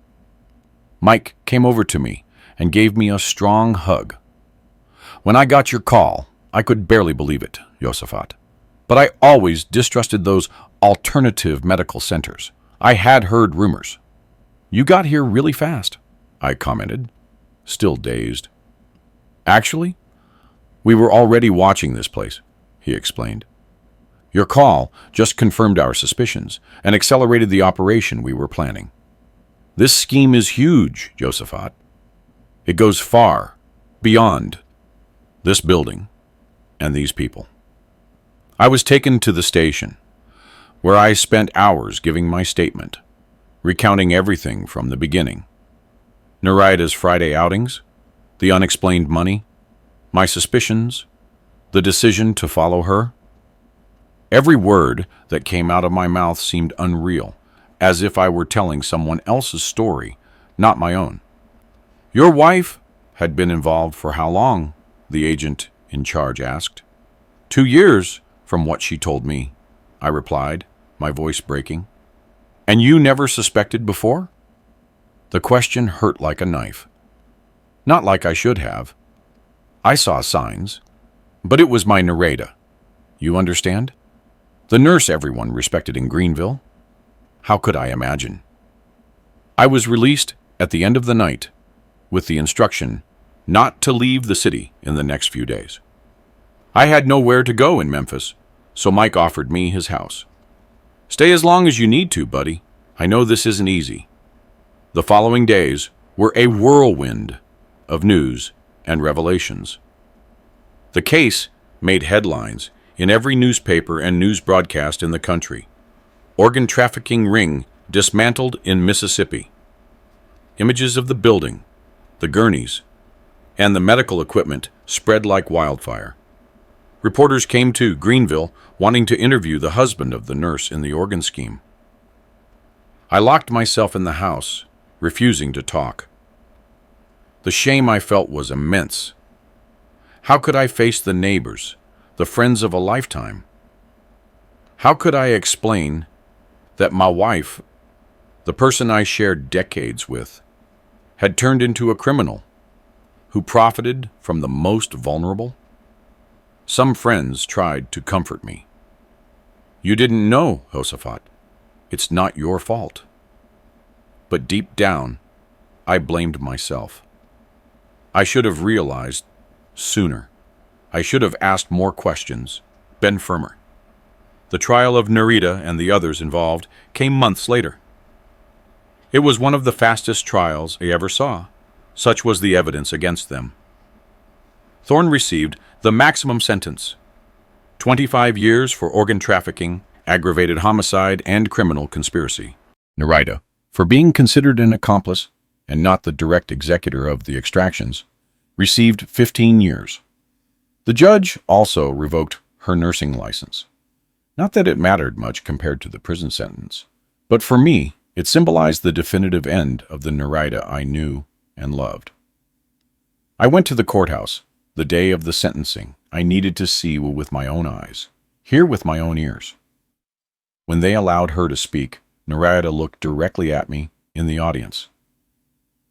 Mike came over to me and gave me a strong hug. When I got your call, I could barely believe it, Josaphat. But I always distrusted those alternative medical centers. I had heard rumors. You got here really fast, I commented, still dazed. Actually, we were already watching this place, he explained. Your call just confirmed our suspicions and accelerated the operation we were planning. This scheme is huge, Josaphat. It goes far beyond this building and these people. I was taken to the station, where I spent hours giving my statement, recounting everything from the beginning. Nerida's Friday outings, the unexplained money, my suspicions, the decision to follow her. Every word that came out of my mouth seemed unreal, as if I were telling someone else's story, not my own. Your wife had been involved for how long? The agent in charge asked. 2 years, from what she told me, I replied, my voice breaking. And you never suspected before? The question hurt like a knife. Not like I should have. I saw signs, but it was my Nerida. You understand? The nurse everyone respected in Greenville. How could I imagine? I was released at the end of the night with the instruction not to leave the city in the next few days. I had nowhere to go in Memphis, so Mike offered me his house. Stay as long as you need to, buddy. I know this isn't easy. The following days were a whirlwind of news and revelations. The case made headlines in every newspaper and news broadcast in the country. Organ trafficking ring dismantled in Mississippi. Images of the building, the gurneys, and the medical equipment spread like wildfire. Reporters came to Greenville wanting to interview the husband of the nurse in the organ scheme. I locked myself in the house, refusing to talk. The shame I felt was immense. How could I face the neighbors, the friends of a lifetime? How could I explain that my wife, the person I shared decades with, had turned into a criminal who profited from the most vulnerable? Some friends tried to comfort me. You didn't know, Josaphat. It's not your fault. But deep down, I blamed myself. I should have realized sooner. I should have asked more questions, been firmer. The trial of Nerida and the others involved came months later. It was one of the fastest trials I ever saw. Such was the evidence against them. Thorne received the maximum sentence, 25 years for organ trafficking, aggravated homicide, and criminal conspiracy. Nerida, for being considered an accomplice and not the direct executor of the extractions, received 15 years. The judge also revoked her nursing license. Not that it mattered much compared to the prison sentence, but for me, it symbolized the definitive end of the Nereida I knew and loved. I went to the courthouse. The day of the sentencing, I needed to see with my own eyes, hear with my own ears. When they allowed her to speak, Nereida looked directly at me in the audience.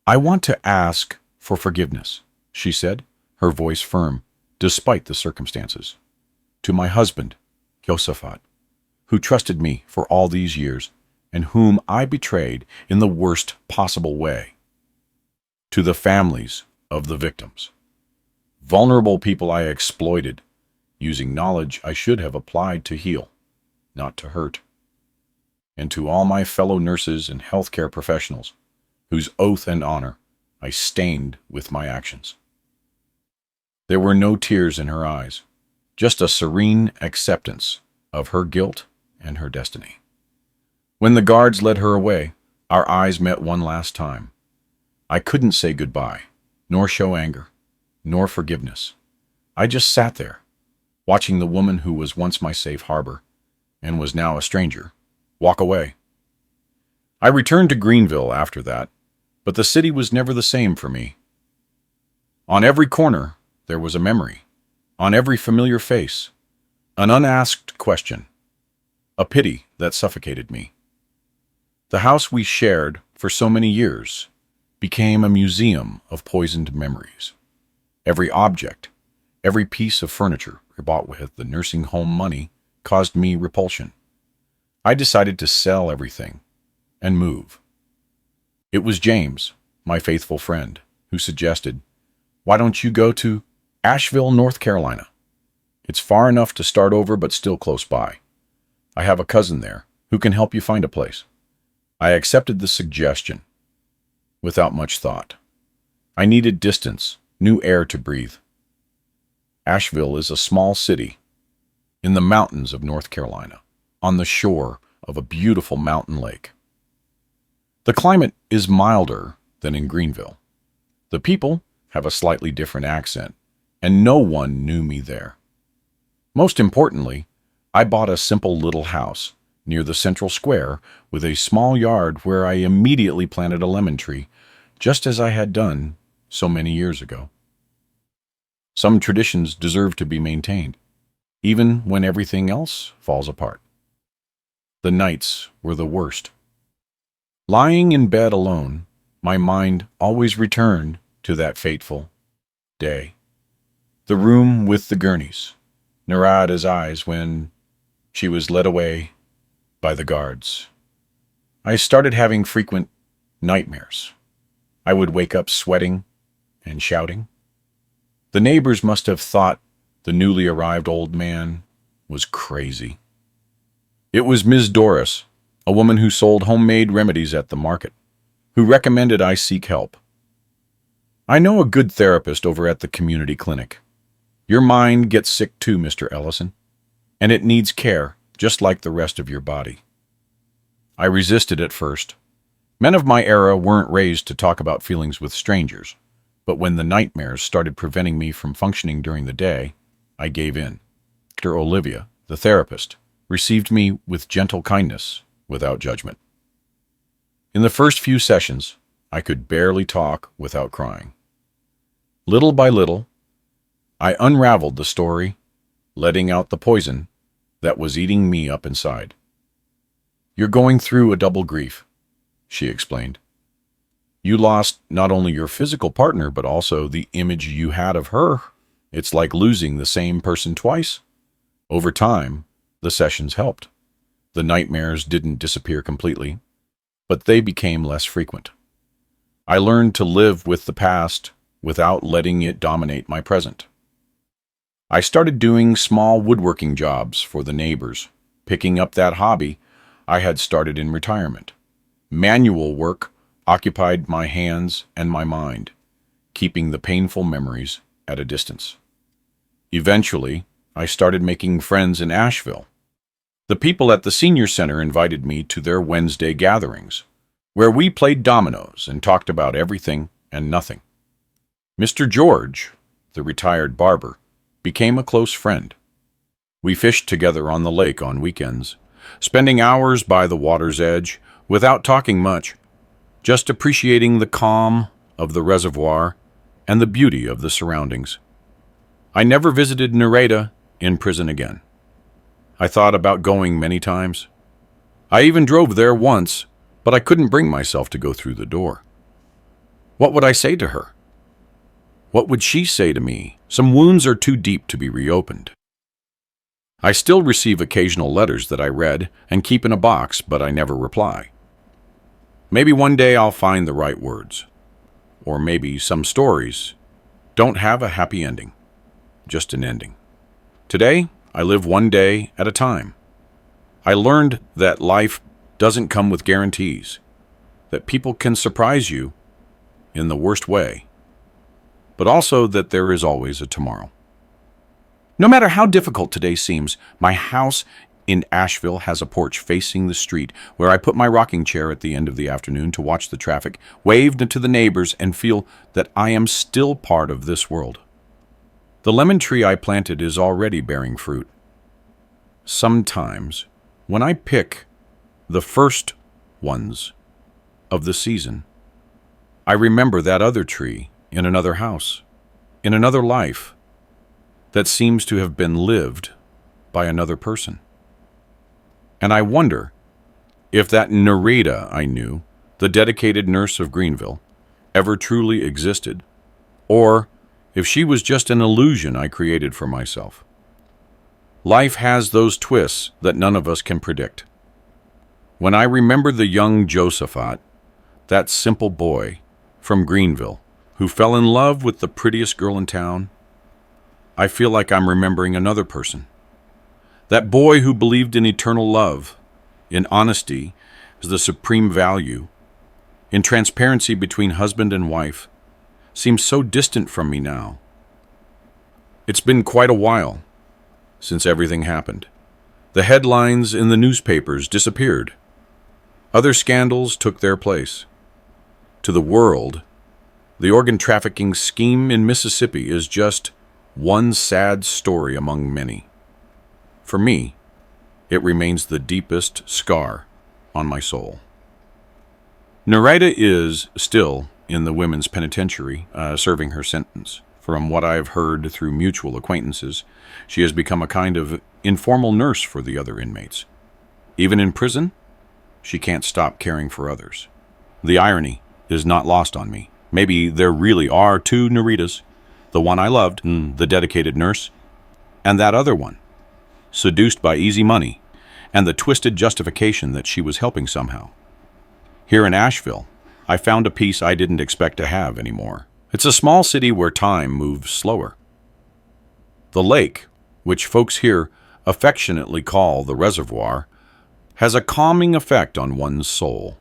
"I want to ask for forgiveness," she said, her voice firm, despite the circumstances. "To my husband, Josaphat, who trusted me for all these years and whom I betrayed in the worst possible way. To the families of the victims. Vulnerable people I exploited, using knowledge I should have applied to heal, not to hurt. And to all my fellow nurses and healthcare professionals, whose oath and honor I stained with my actions." There were no tears in her eyes, just a serene acceptance of her guilt and her destiny. When the guards led her away, our eyes met one last time. I couldn't say goodbye, nor show anger, nor forgiveness. I just sat there, watching the woman who was once my safe harbor, and was now a stranger, walk away. I returned to Greenville after that, but the city was never the same for me. On every corner, there was a memory. On every familiar face, an unasked question. A pity that suffocated me. The house we shared for so many years became a museum of poisoned memories. Every object, every piece of furniture I bought with the nursing home money caused me repulsion. I decided to sell everything and move. It was James, my faithful friend, who suggested, "Why don't you go to Asheville, North Carolina? It's far enough to start over but still close by. I have a cousin there who can help you find a place." I accepted the suggestion without much thought. I needed distance, new air to breathe. Asheville is a small city in the mountains of North Carolina, on the shore of a beautiful mountain lake. The climate is milder than in Greenville. The people have a slightly different accent, and no one knew me there. Most importantly, I bought a simple little house near the central square with a small yard where I immediately planted a lemon tree, just as I had done so many years ago. Some traditions deserve to be maintained, even when everything else falls apart. The nights were the worst. Lying in bed alone, my mind always returned to that fateful day. The room with the gurneys, Nerada's eyes when she was led away by the guards. I started having frequent nightmares. I would wake up sweating and shouting. The neighbors must have thought the newly arrived old man was crazy. It was Ms. Doris, a woman who sold homemade remedies at the market, who recommended I seek help. "I know a good therapist over at the community clinic. Your mind gets sick too, Mr. Ellison, and it needs care, just like the rest of your body." I resisted at first. Men of my era weren't raised to talk about feelings with strangers, but when the nightmares started preventing me from functioning during the day, I gave in. Dr. Olivia, the therapist, received me with gentle kindness, without judgment. In the first few sessions, I could barely talk without crying. Little by little, I unraveled the story, letting out the poison that was eating me up inside. "You're going through a double grief," she explained. "You lost not only your physical partner, but also the image you had of her. It's like losing the same person twice." Over time, the sessions helped. The nightmares didn't disappear completely, but they became less frequent. I learned to live with the past without letting it dominate my present. I started doing small woodworking jobs for the neighbors, picking up that hobby I had started in retirement. Manual work occupied my hands and my mind, keeping the painful memories at a distance. Eventually, I started making friends in Asheville. The people at the senior center invited me to their Wednesday gatherings, where we played dominoes and talked about everything and nothing. Mr. George, the retired barber, became a close friend. We fished together on the lake on weekends, spending hours by the water's edge without talking much, just appreciating the calm of the reservoir and the beauty of the surroundings. I never visited Nereda in prison again. I thought about going many times. I even drove there once, but I couldn't bring myself to go through the door. What would I say to her? What would she say to me? Some wounds are too deep to be reopened. I still receive occasional letters that I read and keep in a box, but I never reply. Maybe one day I'll find the right words. Or maybe some stories don't have a happy ending, just an ending. Today, I live one day at a time. I learned that life doesn't come with guarantees, that people can surprise you in the worst way, but also that there is always a tomorrow. No matter how difficult today seems, my house in Asheville has a porch facing the street where I put my rocking chair at the end of the afternoon to watch the traffic, wave to the neighbors, and feel that I am still part of this world. The lemon tree I planted is already bearing fruit. Sometimes, when I pick the first ones of the season, I remember that other tree in another house, in another life, that seems to have been lived by another person. And I wonder if that Nereda I knew, the dedicated nurse of Greenville, ever truly existed, or if she was just an illusion I created for myself. Life has those twists that none of us can predict. When I remember the young Josaphat, that simple boy from Greenville who fell in love with the prettiest girl in town, I feel like I'm remembering another person. That boy who believed in eternal love, in honesty as the supreme value, in transparency between husband and wife, seems so distant from me now. It's been quite a while since everything happened. The headlines in the newspapers disappeared. Other scandals took their place. To the world, the organ trafficking scheme in Mississippi is just one sad story among many. For me, it remains the deepest scar on my soul. Nereda is still in the women's penitentiary, serving her sentence. From what I've heard through mutual acquaintances, she has become a kind of informal nurse for the other inmates. Even in prison, she can't stop caring for others. The irony is not lost on me. Maybe there really are two Neredas, the one I loved, the dedicated nurse, and that other one, seduced by easy money and the twisted justification that she was helping somehow. Here in Asheville, I found a peace I didn't expect to have anymore. It's a small city where time moves slower. The lake, which folks here affectionately call the reservoir, has a calming effect on one's soul.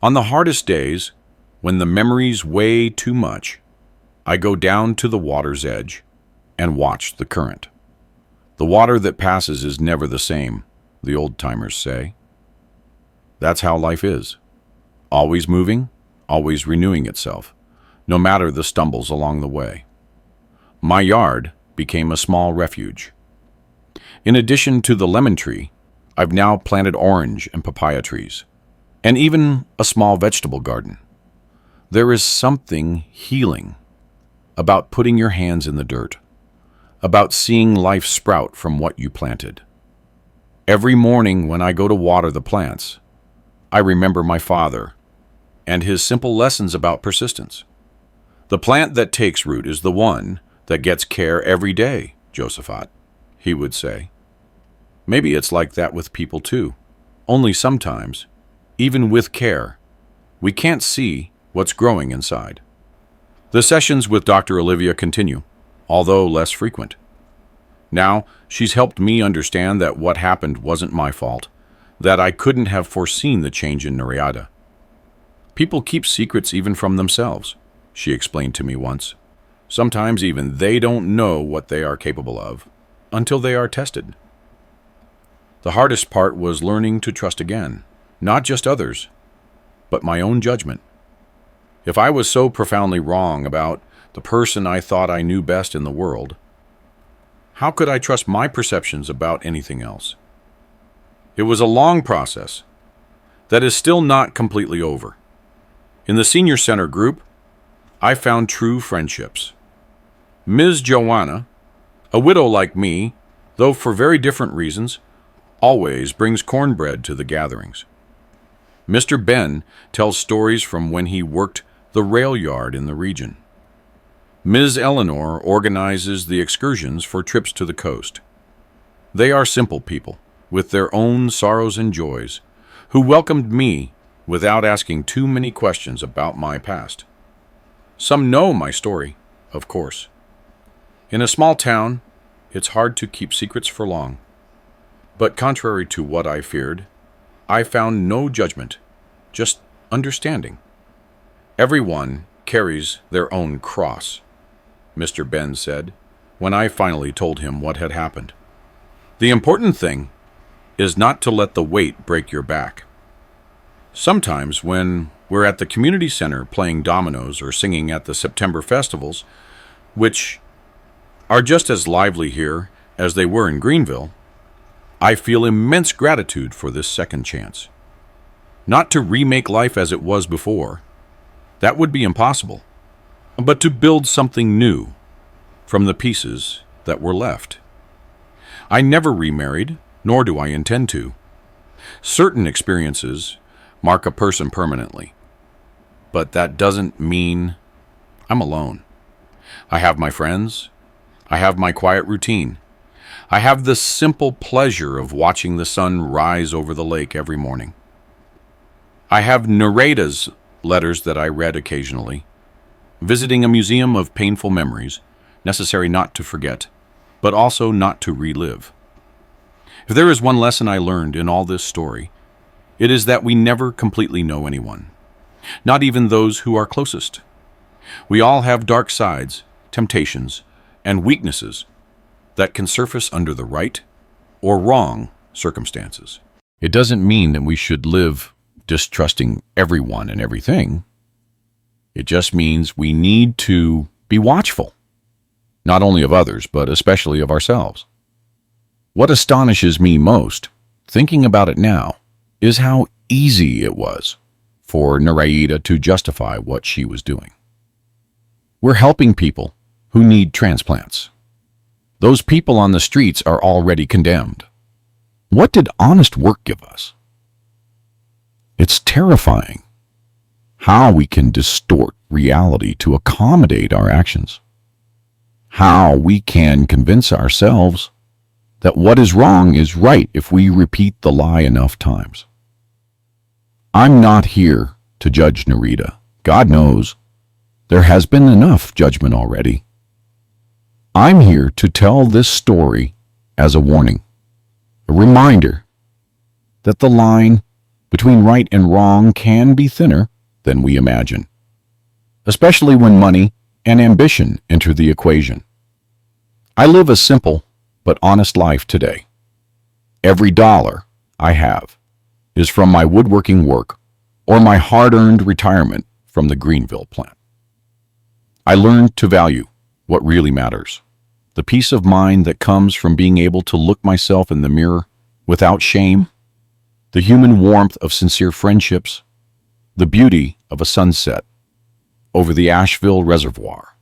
On the hardest days, when the memories weigh too much, I go down to the water's edge and watch the current. The water that passes is never the same, the old-timers say. That's how life is. Always moving, always renewing itself, no matter the stumbles along the way. My yard became a small refuge. In addition to the lemon tree, I've now planted orange and papaya trees, and even a small vegetable garden. There is something healing about putting your hands in the dirt, about seeing life sprout from what you planted. Every morning when I go to water the plants, I remember my father and his simple lessons about persistence. The plant that takes root is the one that gets care every day, Josaphat, he would say. Maybe it's like that with people too. Only sometimes, even with care, we can't see what's growing inside. The sessions with Dr. Olivia continue, although less frequent. Now, she's helped me understand that what happened wasn't my fault, that I couldn't have foreseen the change in Nereda. People keep secrets even from themselves, she explained to me once. Sometimes even they don't know what they are capable of until they are tested. The hardest part was learning to trust again, not just others, but my own judgment. If I was so profoundly wrong about the person I thought I knew best in the world, How could I trust my perceptions about anything else? It was a long process that is still not completely over. In the Senior Center group, I found true friendships. Ms. Joanna, a widow like me, though for very different reasons, always brings cornbread to the gatherings. Mr. Ben tells stories from when he worked the rail yard in the region. Ms. Eleanor organizes the excursions for trips to the coast. They are simple people, with their own sorrows and joys, who welcomed me without asking too many questions about my past. Some know my story, of course. In a small town, it's hard to keep secrets for long. But contrary to what I feared, I found no judgment, just understanding. Everyone carries their own cross, Mr. Ben said, when I finally told him what had happened. The important thing is not to let the weight break your back. Sometimes when we're at the community center playing dominoes or singing at the September festivals, which are just as lively here as they were in Greenville, I feel immense gratitude for this second chance. Not to remake life as it was before, that would be impossible, but to build something new from the pieces that were left. I never remarried, nor do I intend to. Certain experiences mark a person permanently, but that doesn't mean I'm alone. I have my friends. I have my quiet routine. I have the simple pleasure of watching the sun rise over the lake every morning. I have Nereida's letters that I read occasionally, visiting a museum of painful memories, necessary not to forget, but also not to relive. If there is one lesson I learned in all this story, it is that we never completely know anyone, not even those who are closest. We all have dark sides, temptations, and weaknesses that can surface under the right or wrong circumstances. It doesn't mean that we should live distrusting everyone and everything. It just means we need to be watchful, not only of others, but especially of ourselves. What astonishes me most, thinking about it now, is how easy it was for Nereida to justify what she was doing. We're helping people who need transplants. Those people on the streets are already condemned. What did honest work give us? It's terrifying how we can distort reality to accommodate our actions. How we can convince ourselves that what is wrong is right if we repeat the lie enough times. I'm not here to judge Nereida. God knows there has been enough judgment already. I'm here to tell this story as a warning, a reminder that the line between right and wrong can be thinner than we imagine, especially when money and ambition enter the equation. I live a simple but honest life today. Every dollar I have is from my woodworking work or my hard-earned retirement from the Greenville plant. I learned to value what really matters, the peace of mind that comes from being able to look myself in the mirror without shame, the human warmth of sincere friendships, the beauty of a sunset over the Asheville Reservoir.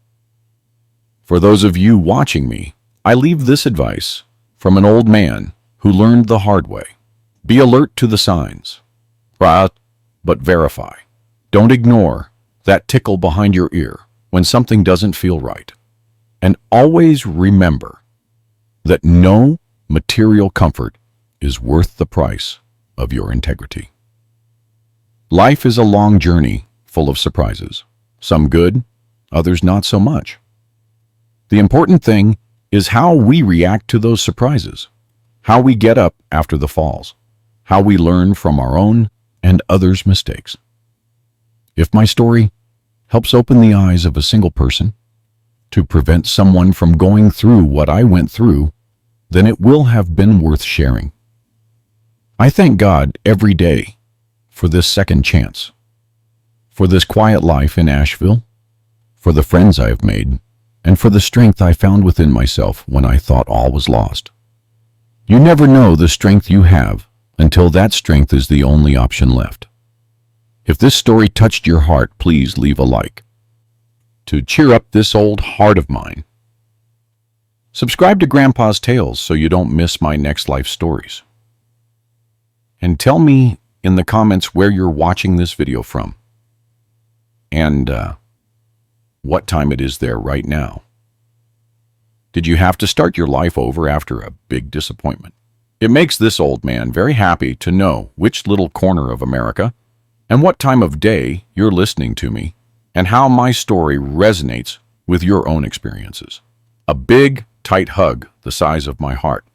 For those of you watching me, I leave this advice from an old man who learned the hard way. Be alert to the signs, but verify. Don't ignore that tickle behind your ear when something doesn't feel right. And always remember that no material comfort is worth the price of your integrity. Life is a long journey full of surprises, some good, others not so much. The important thing is how we react to those surprises, how we get up after the falls, how we learn from our own and others' mistakes. If my story helps open the eyes of a single person to prevent someone from going through what I went through, then it will have been worth sharing. I thank God every day for this second chance, for this quiet life in Asheville, for the friends I have made, and for the strength I found within myself when I thought all was lost. You never know the strength you have until that strength is the only option left. If this story touched your heart, please leave a like to cheer up this old heart of mine. Subscribe to Grandpa's Tales so you don't miss my next life stories. And tell me in the comments where you're watching this video from and what time it is there right now. Did you have to start your life over after a big disappointment? It makes this old man very happy to know which little corner of America and what time of day you're listening to me and how my story resonates with your own experiences. A big, tight hug the size of my heart